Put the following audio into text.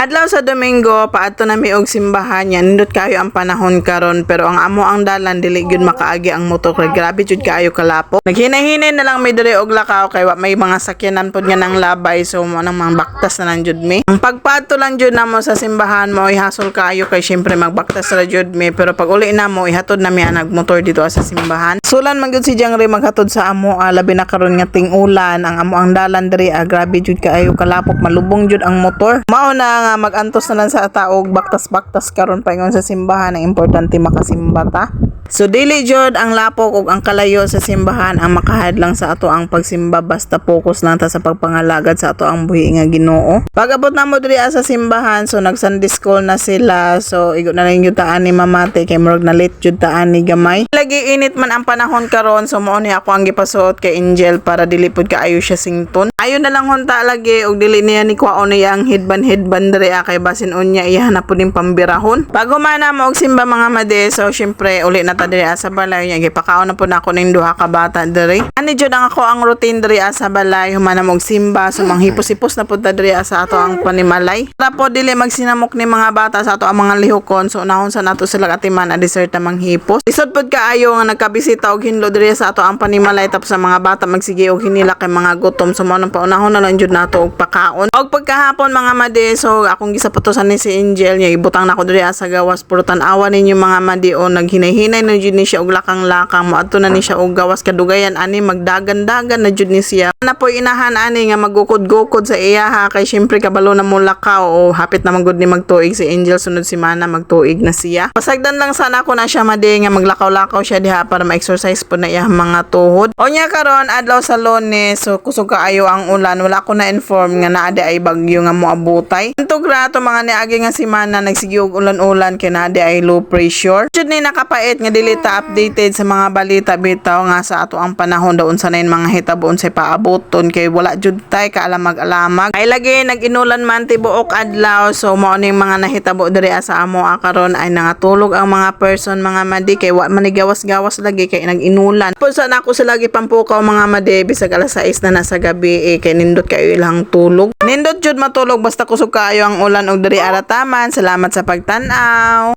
Adlaw sa Domingo, paadto na mi og simbahan yan. Nindot kayo ang panahon karon, pero ang amo ang dalan dili gyud makaagi ang motor kay grabe jud kayo kalapo. Naghinay-hinay na lang mi diri og lakaw kay wa may mga sakyanan pod nga nang labay, so mo nang mga baktas na lang jud mi. Ang pagpaadto lang jud namo sa simbahan mo ihasol kayo kay syempre magbaktas ra jud mi, pero pag uli na mo ihatod na mi ang nagmotor dito sa simbahan. Sulan man gyud si Jangre maghatod sa amo, labi na karon nga ting-ulan ang amo ang dalan diri, grabe jud kaayo kalapok, malubong jud ang motor. Mao na nga magantos na lang sa taog baktas-baktas karon pa ingon sa simbahan, ang importante makasimba ta. So dili jud ang lapok ug ang kalayo sa simbahan ang makahadlang sa ato ang pagsimba, basta focus lang ta sa pagpangalagad sa ato ang buhi nga Ginoo. Pag abot na mo diri sa simbahan, so nag Sunday school na sila, so igo na lang jud taan ni mamate kay murag na late jud taan ni gamay. Lagi init man ang panahon karon, so mao ni ako ang gipasuot kay Angel para dili pud kaayo siya sington. Ayo na lang hunta lagi og dili niya ni kwaon niya ang headband diri kay basin unya iya na pud ning pambirahon. Pag humana mo og simba mga made, so syempre uli na ta diri sa balay nya gipakaon na pud nako ning duha ka bata diri. Ani jud ang ako ang routine diri sa balay, humana mo og simba, so manghipos-hipos na pud ta diri sa ato ang panimalay. Para po dili magsinamok ni mga bata sa ato ang mga lihokon, so unahon sa nato sila atiman a dessert na manghipos. Isod pud kaayo nga nagkabisita og hinlo diri sa ato ang panimalay, tapos sa mga bata magsige og hinila kay mga gutom, so mao nang paunahon na lang jud nato og pakaon. Og pagkahapon mga madi, so akong gisaputosan ni si Angel nya ibutang nako diri sa gawas, puro tan-awa ninyo mga madi o naghinay-hinay na jud ni siya og lakang-lakang, moadto na ni siya og gawas kadugayan ani magdagan-dagan na jud ni siya. Na po inahan ani nga magukod-gukod sa iya ha, kay syempre kabalo na mo lakaw o hapit na magud ni magtuig si Angel, sunod si Mana magtuig na siya. Pasagdan lang sana ko na siya madi nga maglakaw-lakaw siya diha para ma-exercise po na iya mga tuhod. O nya karon adlaw sa Lunes, so kusog kaayo ang ulan, wala ko na inform nga naade ay bagyo nga moabutay. Ito grato mga niagi nga si Mana nagsige og ulan-ulan kay naade ay low pressure. Jud ni nakapait nga dili ta updated sa mga balita bitaw nga sa ato ang panahon daw unsa nay mga hitaboon sa paaboton kay wala jud tay kaalamag-alamag. Ay lagi nag-inulan man tibuok adlaw, so mao ning mga nahitabo diri sa amo karon ay nangatulog ang mga person mga madi kay wa man gawas-gawas lagi kay nag-inulan. Pusa na ako sila gipampukaw mga madi bisag alas 6 na sa gabi kay nindot kayo ilang tulog. Nindot jud matulog basta kusog kaayo ang ulan og diri arataman. Salamat sa pagtan-aw.